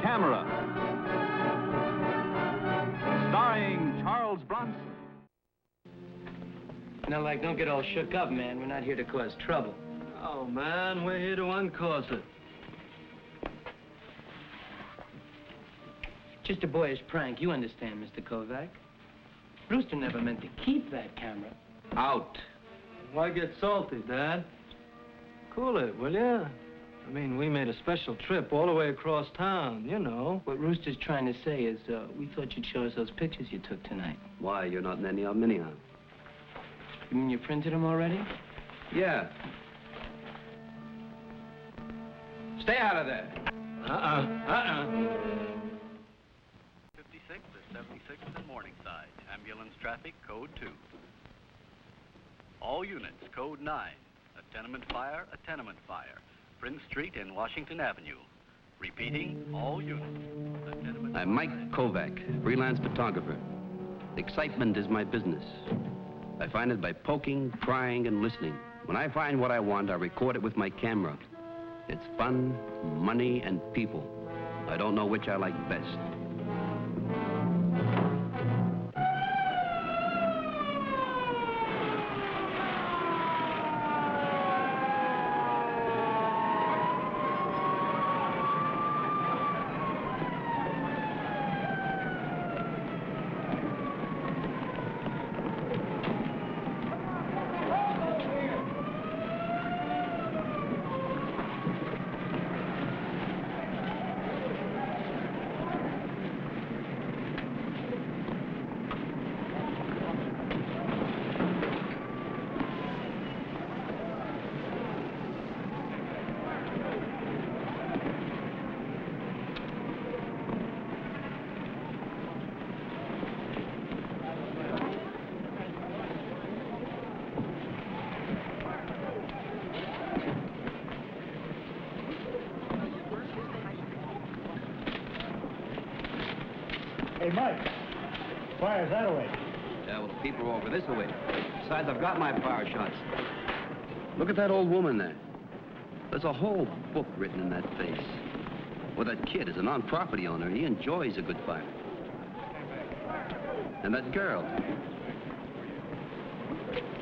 Camera. Starring Charles Bronson. Now, don't get all shook up, man. We're not here to cause trouble. Oh, man, we're here to uncause it. Just a boyish prank, you understand, Mr. Kovac. Brewster never meant to keep that camera. Out. Why get salty, Dad? Cool it, will ya? I mean, we made a special trip all the way across town, you know. What Rooster's trying to say is, we thought you'd show us those pictures you took tonight. Why, you're not in any of them anyhow. You mean you printed them already? Yeah. Stay out of there. 56 to 76 in Morningside. Ambulance traffic, code 2. All units, code 9. A tenement fire, a tenement fire. Prince Street and Washington Avenue. Repeating, all units. I'm Mike Kovac, freelance photographer. Excitement is my business. I find it by poking, prying, and listening. When I find what I want, I record it with my camera. It's fun, money, and people. I don't know which I like best. Hey, Mike, fire's that away. Yeah, well, the people are over this way. Besides, I've got my fire shots. Look at that old woman there. There's a whole book written in that face. Well, that kid is a non-property owner. He enjoys a good fire. And that girl.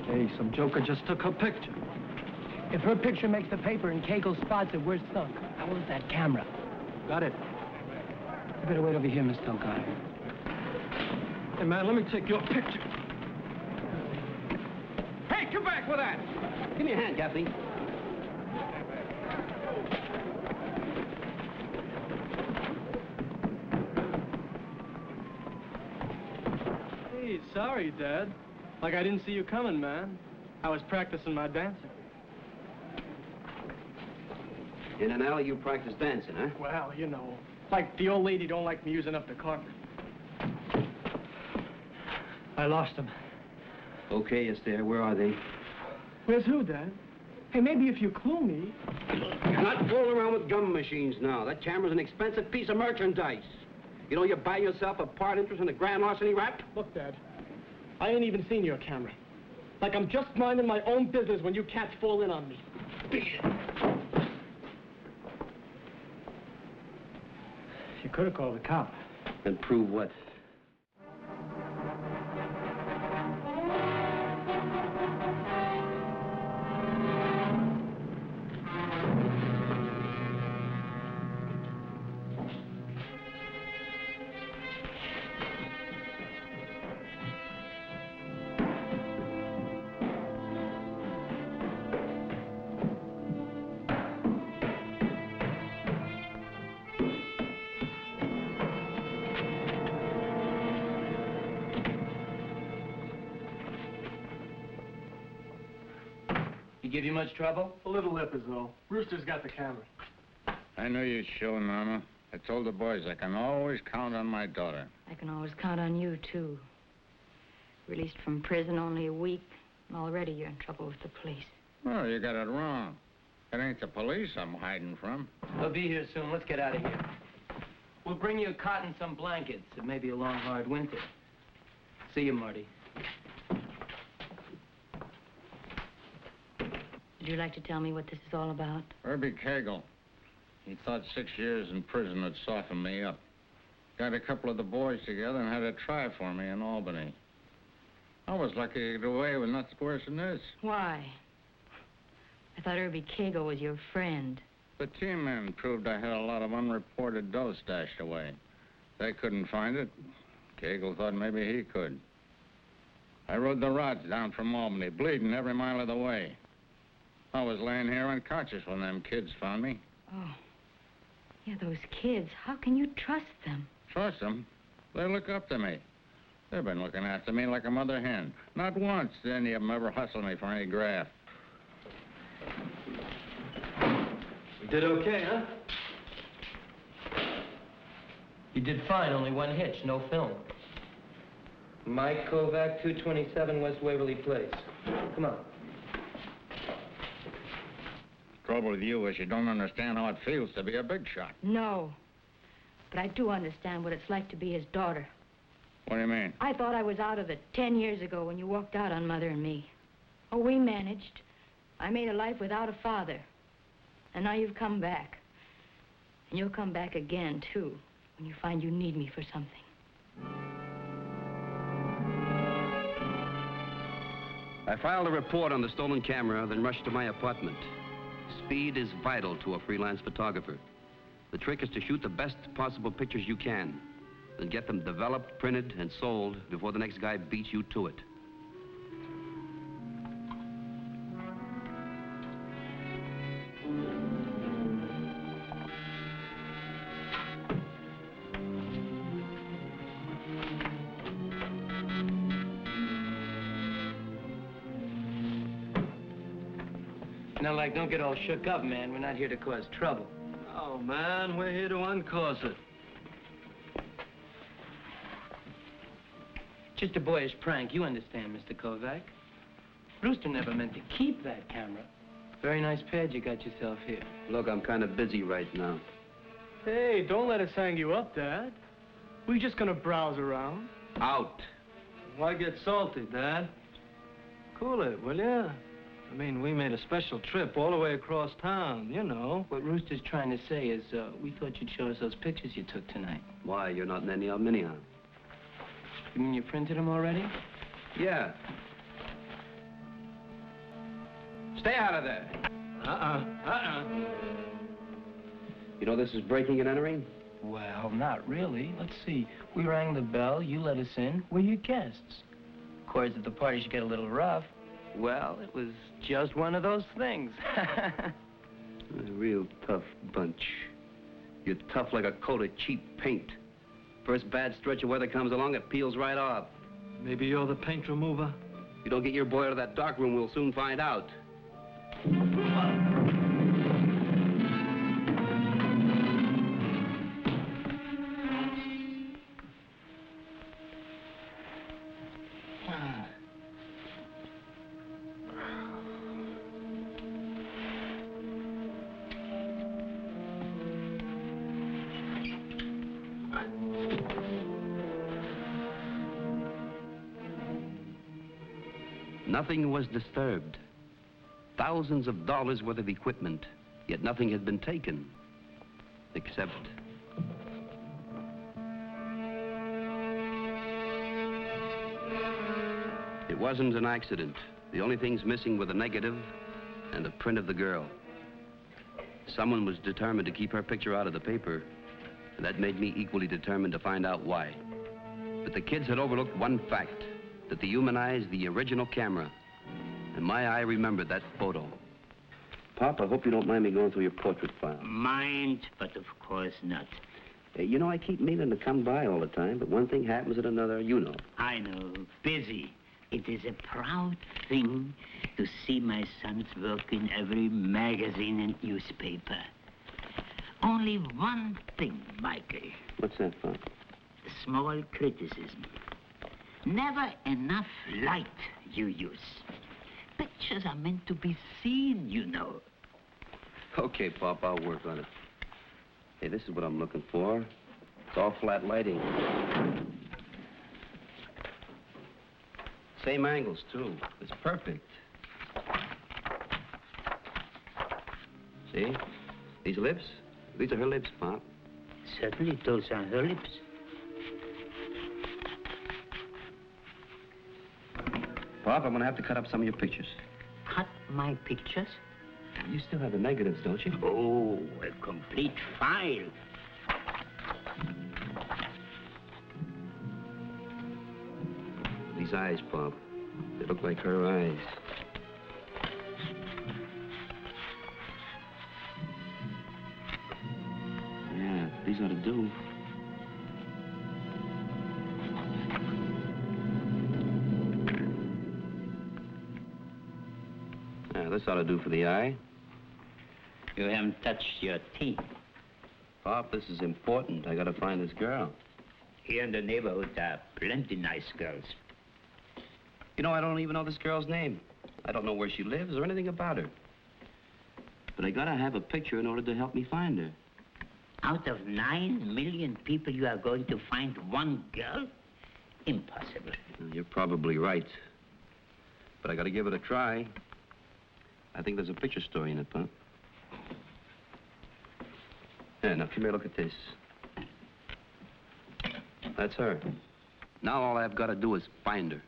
Hey, some joker just took her picture. If her picture makes the paper and Kegel spots it, we're sunk. I want that camera. Got it. You better wait over here, Mr. O'Connor. Hey, man, let me take your picture. Hey, come back with that! Give me a hand, Kathy. Hey, sorry, Dad. Like I didn't see you coming, man. I was practicing my dancing. In an alley, you practice dancing, huh? Well, you know, like the old lady don't like me using up the carpet. I lost them. Okay, Esther, where are they? Where's who, Dad? Hey, maybe if you clue me. You're not fooling around with gum machines now. That camera's an expensive piece of merchandise. You know you buy yourself a part interest in a grand larceny rap? Look, Dad, I ain't even seen your camera. Like I'm just minding my own business when you cats fall in on me. Beat it. You could have called the cop. And prove what? Give you much trouble? A little lip is all. Rooster's got the camera. I know you'd show, Norma. I told the boys I can always count on my daughter. I can always count on you, too. Released from prison only a week, and already you're in trouble with the police. Oh, you got it wrong. It ain't the police I'm hiding from. They'll be here soon. Let's get out of here. We'll bring you a cot and some blankets. It may be a long, hard winter. See you, Marty. Would you like to tell me what this is all about? Herbie Kegel. He thought 6 years in prison would soften me up. Got a couple of the boys together and had a try for me in Albany. I was lucky to get away with nothing worse than this. Why? I thought Irby Cagle was your friend. The team men proved I had a lot of unreported dough stashed away. They couldn't find it. Cagle thought maybe he could. I rode the rods down from Albany, bleeding every mile of the way. I was laying here unconscious when them kids found me. Oh. Yeah, those kids. How can you trust them? Trust them? They look up to me. They've been looking after me like a mother hen. Not once did any of them ever hustle me for any graft. We did okay, huh? You did fine, only one hitch, no film. Mike Kovac, 227 West Waverly Place. Come on. Trouble with you is you don't understand how it feels to be a big shot. No. But I do understand what it's like to be his daughter. What do you mean? I thought I was out of it 10 years ago when you walked out on Mother and me. Oh, we managed. I made a life without a father. And now you've come back. And you'll come back again, too, when you find you need me for something. I filed a report on the stolen camera, then rushed to my apartment. Speed is vital to a freelance photographer. The trick is to shoot the best possible pictures you can, then get them developed, printed, and sold before the next guy beats you to it. Now, like, don't get all shook up, man. We're not here to cause trouble. Oh, man, we're here to uncause it. Just a boyish prank, you understand, Mr. Kovac. Brewster never meant to keep that camera. Very nice pad you got yourself here. Look, I'm kind of busy right now. Hey, don't let us hang you up, Dad. We're just gonna browse around. Out. Why get salty, Dad? Cool it, will ya? I mean, we made a special trip all the way across town, you know. What Rooster's trying to say is, we thought you'd show us those pictures you took tonight. Why? You're not in any of them anyhow. You mean you printed them already? Yeah. Stay out of there. You know this is breaking and entering? Well, not really. Let's see. We rang the bell, you let us in. We're your guests. Of course, if the party should get a little rough, well, it was just one of those things. A real tough bunch. You're tough like a coat of cheap paint. First bad stretch of weather comes along, it peels right off. Maybe you're the paint remover? If you don't get your boy out of that dark room, we'll soon find out. Nothing was disturbed. Thousands of dollars worth of equipment, yet nothing had been taken, except... It wasn't an accident. The only things missing were the negative and the print of the girl. Someone was determined to keep her picture out of the paper, and that made me equally determined to find out why. But the kids had overlooked one fact, that dehumanized the original camera. And my eye remembered that photo. Pop, I hope you don't mind me going through your portrait file. Mind, but of course not. You know, I keep meaning to come by all the time, but one thing happens at another, you know. I know, busy. It is a proud thing to see my son's work in every magazine and newspaper. Only one thing, Michael. What's that, Pop? Small criticism. Never enough light you use. Pictures are meant to be seen, you know. Okay, Pop, I'll work on it. Hey, this is what I'm looking for. It's all flat lighting. Same angles, too. It's perfect. See? These lips, These are her lips, Pop. Certainly, those are her lips. Pop, I'm gonna have to cut up some of your pictures. Cut my pictures? You still have the negatives, don't you? Oh, a complete file. These eyes, Pop. They look like her eyes. Yeah, these ought to do. Yeah, this ought to do for the eye. You haven't touched your teeth. Pop, this is important. I gotta find this girl. Here in the neighborhood are plenty nice girls. You know, I don't even know this girl's name. I don't know where she lives or anything about her. But I gotta have a picture in order to help me find her. Out of 9 million people, you are going to find one girl? Impossible. You're probably right. But I gotta give it a try. I think there's a picture story in it, Pop. Yeah, now come here, look at this. That's her. Now all I've got to do is find her.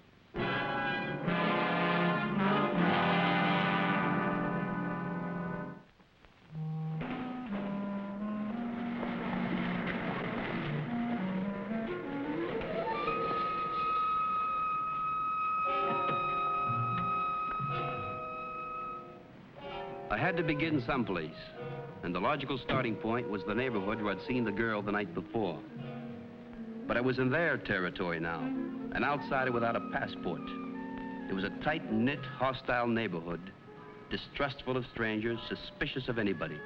I had to begin someplace, and the logical starting point was the neighborhood where I'd seen the girl the night before. But I was in their territory now, an outsider without a passport. It was a tight-knit, hostile neighborhood, distrustful of strangers, suspicious of anybody.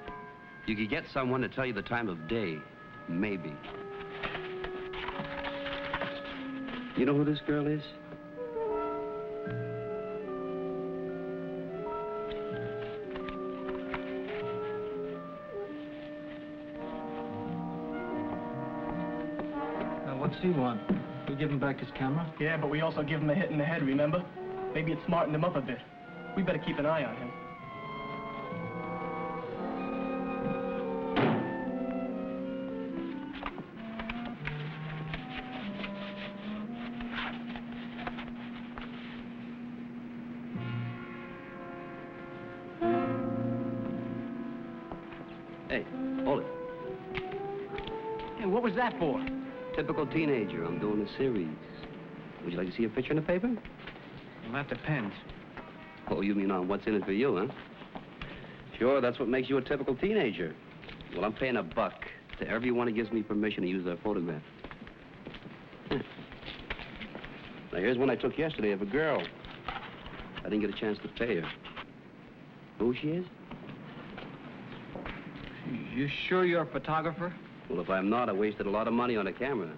You could get someone to tell you the time of day, maybe. You know who this girl is? What's he want? We give him back his camera? Yeah, but we also give him a hit in the head, remember? Maybe it smartened him up a bit. We better keep an eye on him. Hey, hold it. Hey, what was that for? Typical teenager. I'm doing a series. Would you like to see a picture in the paper? Well, that depends. Oh, you mean on what's in it for you, huh? Sure, that's what makes you a typical teenager. Well, I'm paying $1 to everyone who gives me permission to use their photograph. Now, here's one I took yesterday of a girl. I didn't get a chance to pay her. Who she is? You sure you're a photographer? Well, if I'm not, I wasted a lot of money on a camera.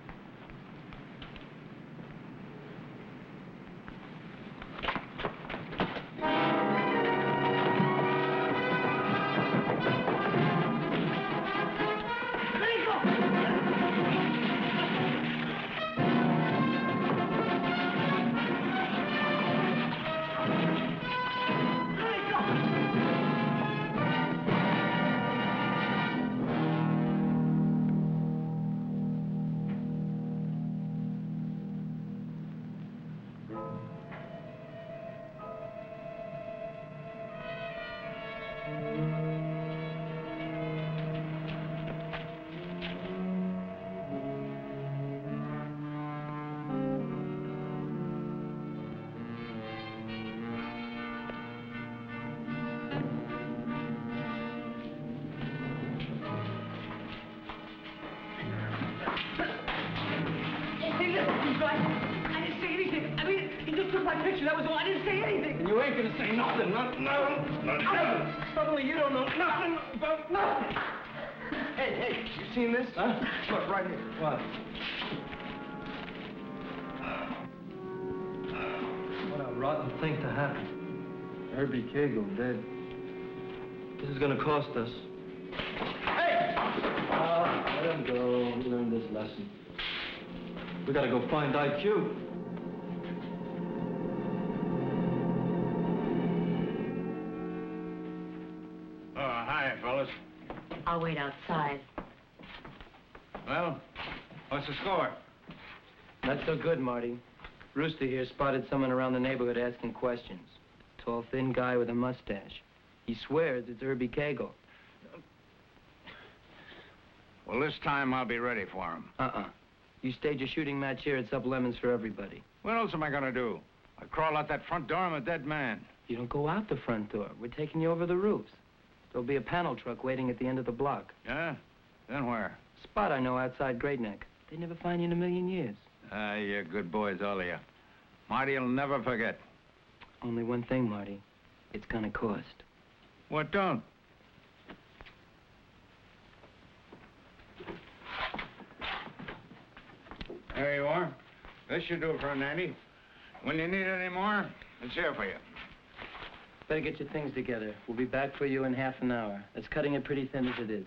That was all. I didn't say anything. And you ain't gonna say nothing. Nothing. Suddenly you don't know nothing about nothing. Hey, you seen this? Huh? Look, right here. What? What a rotten thing to happen. Herbie Cagle dead. This is gonna cost us. Hey! Let him go. We learned this lesson. We gotta go find IQ. Hi, fellas. I'll wait outside. Well, what's the score? Not so good, Marty. Rooster here spotted someone around the neighborhood asking questions. Tall, thin guy with a mustache. He swears it's Herbie Cagle. Well, this time I'll be ready for him. You stage a shooting match here, it's up lemons for everybody. What else am I gonna do? I crawl out that front door, I'm a dead man. You don't go out the front door. We're taking you over the roofs. There'll be a panel truck waiting at the end of the block. Yeah? Then where? Spot I know outside Great Neck. They'd never find you in a million years. You're good boys, all of you. Marty'll never forget. Only one thing, Marty. It's gonna cost. What don't? There you are. This should do it for a nanny. When you need any more, it's here for you. Better get your things together. We'll be back for you in half an hour. It's cutting it pretty thin as it is.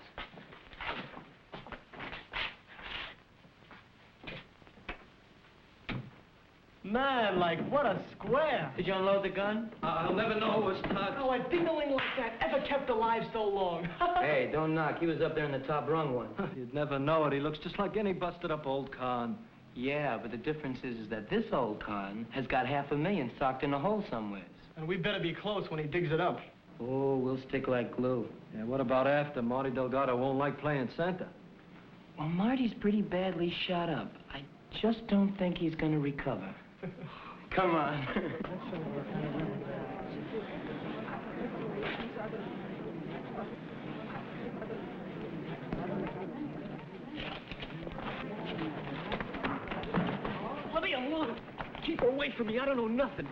Man, like, what a square. Did you unload the gun? I'll never know who was touched. How a ding-a-ling like that ever kept alive so long? Hey, don't knock. He was up there in the top rung one. You'd never know it. He looks just like any busted-up old con. Yeah, but the difference is that this old con has got $500,000 socked in a hole somewhere. And we better be close when he digs it up. Oh, we'll stick like glue. Yeah, what about after? Marty Delgado won't like playing center. Well, Marty's pretty badly shot up. I just don't think he's gonna recover. Come on. Let me alone. Keep her away from me. I don't know nothing.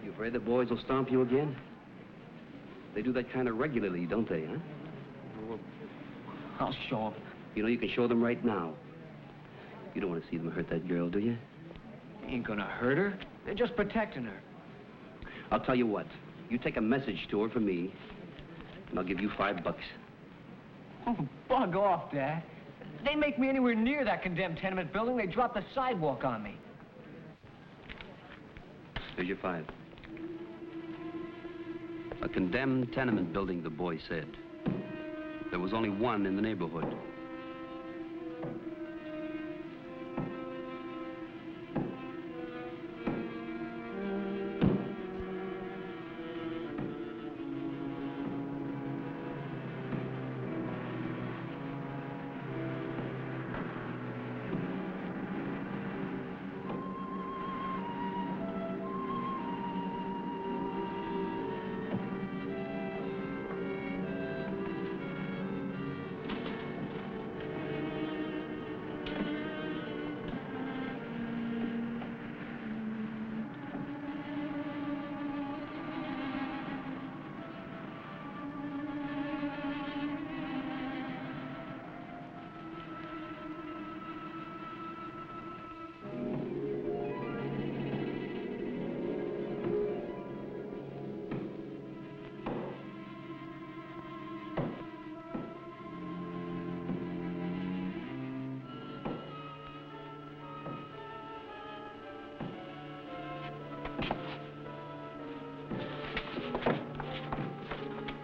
You afraid the boys will stomp you again? They do that kind of regularly, don't they, huh? Well, I'll show them. You know, you can show them right now. You don't want to see them hurt that girl, do you? Ain't gonna hurt her. They're just protecting her. I'll tell you what. You take a message to her for me, and I'll give you $5. Oh, bug off, Dad. They make me anywhere near that condemned tenement building, they drop the sidewalk on me. Here's your 5. A condemned tenement building, the boy said. There was only one in the neighborhood.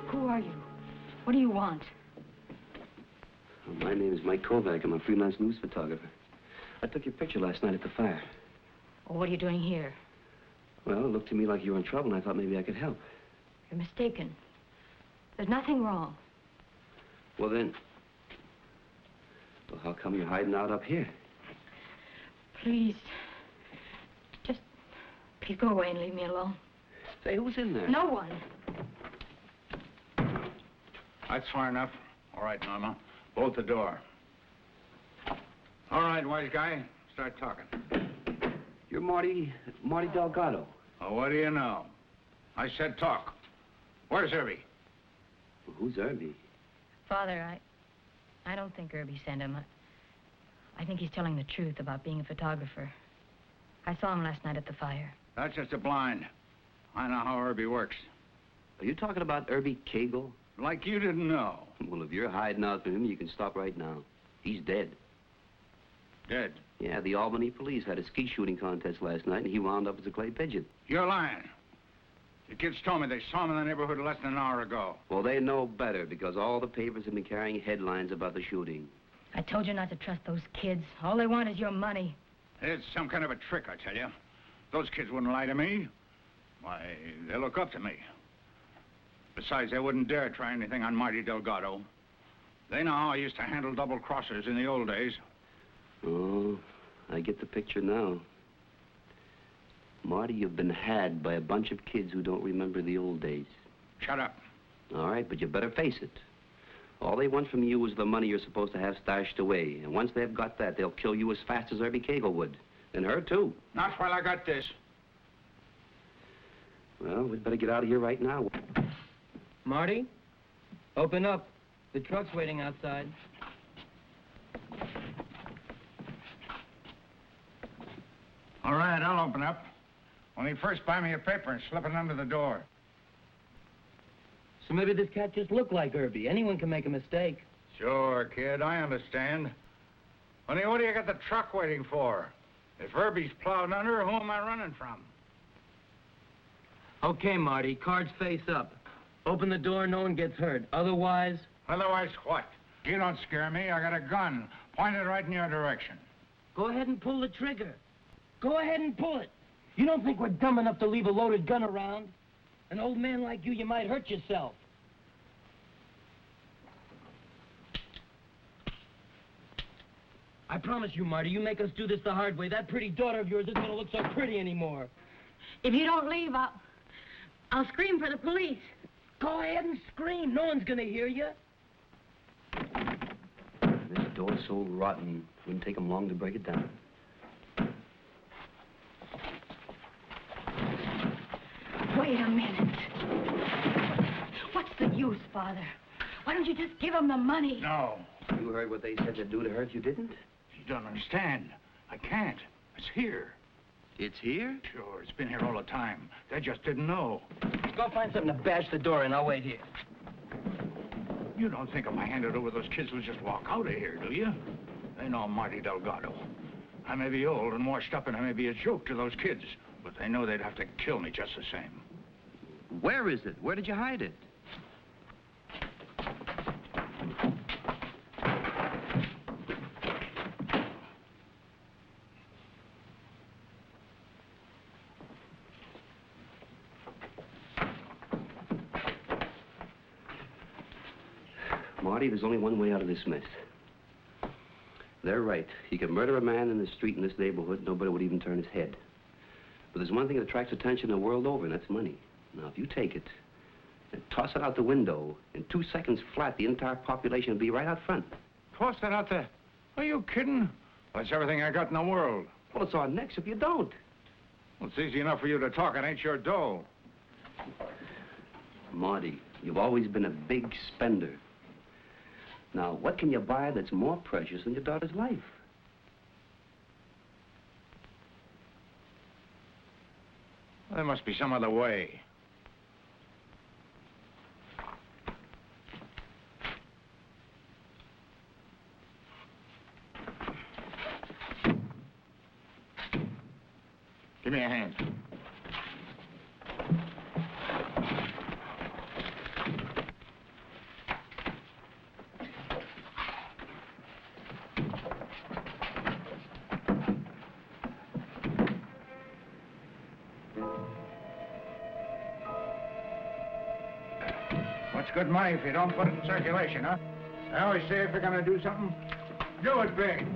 Who are you? What do you want? Well, my name is Mike Kovac. I'm a freelance news photographer. I took your picture last night at the fire. Well, what are you doing here? Well, it looked to me like you were in trouble, and I thought maybe I could help. You're mistaken. There's nothing wrong. Well, then... Well, how come you're hiding out up here? Please. Just... Please go away and leave me alone. Say, who's in there? No one. That's far enough. All right, Norma. Bolt the door. All right, wise guy. Start talking. You're Marty Delgado. Oh, what do you know? I said talk. Where's Herbie? Well, who's Herbie? Father, I don't think Herbie sent him. I think he's telling the truth about being a photographer. I saw him last night at the fire. That's just a blind. I know how Herbie works. Are you talking about Herbie Cagle? Like you didn't know. Well, if you're hiding out from him, you can stop right now. He's dead. Dead? Yeah, the Albany police had a skeet shooting contest last night, and he wound up as a clay pigeon. You're lying. The kids told me they saw him in the neighborhood less than an hour ago. Well, they know better because all the papers have been carrying headlines about the shooting. I told you not to trust those kids. All they want is your money. It's some kind of a trick, I tell you. Those kids wouldn't lie to me. Why, they look up to me. Besides, they wouldn't dare try anything on Marty Delgado. They know how I used to handle double-crossers in the old days. Oh, I get the picture now. Marty, you've been had by a bunch of kids who don't remember the old days. Shut up. All right, but you better face it. All they want from you is the money you're supposed to have stashed away. And once they've got that, they'll kill you as fast as Irby Cagle would. And her, too. Not while I got this. Well, we'd better get out of here right now. Marty, open up. The truck's waiting outside. All right, I'll open up. Only first buy me a paper and slip it under the door. So maybe this cat just looked like Irby. Anyone can make a mistake. Sure, kid, I understand. Only what do you got the truck waiting for? If Irby's plowed under, who am I running from? Okay, Marty, cards face up. Open the door, no one gets hurt. Otherwise... Otherwise what? You don't scare me. I got a gun pointed right in your direction. Go ahead and pull the trigger. Go ahead and pull it. You don't think we're dumb enough to leave a loaded gun around? An old man like you might hurt yourself. I promise you, Marty, you make us do this the hard way. That pretty daughter of yours isn't gonna look so pretty anymore. If you don't leave, I'll scream for the police. Go ahead and scream. No one's gonna hear you. This door's so rotten, it wouldn't take them long to break it down. Wait a minute. What's the use, Father? Why don't you just give him the money? No. You heard what they said they'd do to her if you didn't? You don't understand. I can't. It's here. It's here? Sure, it's been here all the time. They just didn't know. Go find something to bash the door in. I'll wait here. You don't think if I handed over those kids, we'll just walk out of here, do you? They know I'm Marty Delgado. I may be old and washed up, and I may be a joke to those kids, but they know they'd have to kill me just the same. Where is it? Where did you hide it? Marty, there's only one way out of this mess. They're right. You can murder a man in the street in this neighborhood, nobody would even turn his head. But there's one thing that attracts attention the world over, and that's money. Now, if you take it and toss it out the window, in 2 seconds flat, the entire population will be right out front. Toss that out there? Are you kidding? That's everything I got in the world. Well, it's our necks if you don't. Well, it's easy enough for you to talk. It ain't your dough. Marty, you've always been a big spender. Now, what can you buy that's more precious than your daughter's life? Well, there must be some other way. Give me a hand. What's good money if you don't put it in circulation, huh? I always say if you're gonna do something, do it big.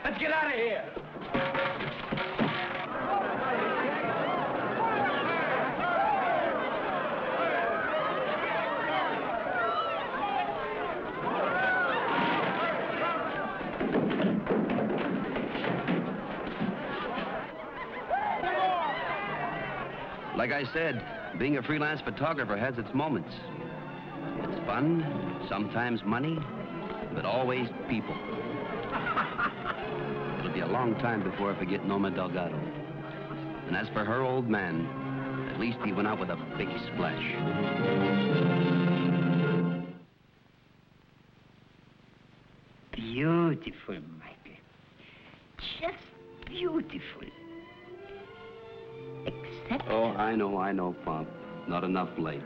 Let's get out of here. Like I said, being a freelance photographer has its moments. It's fun, sometimes money, but always people. It'll be a long time before I forget Norma Delgado. And as for her old man, at least he went out with a big splash. Beautiful, Michael. Just beautiful. Except... Oh, I know, Pop. Not enough light.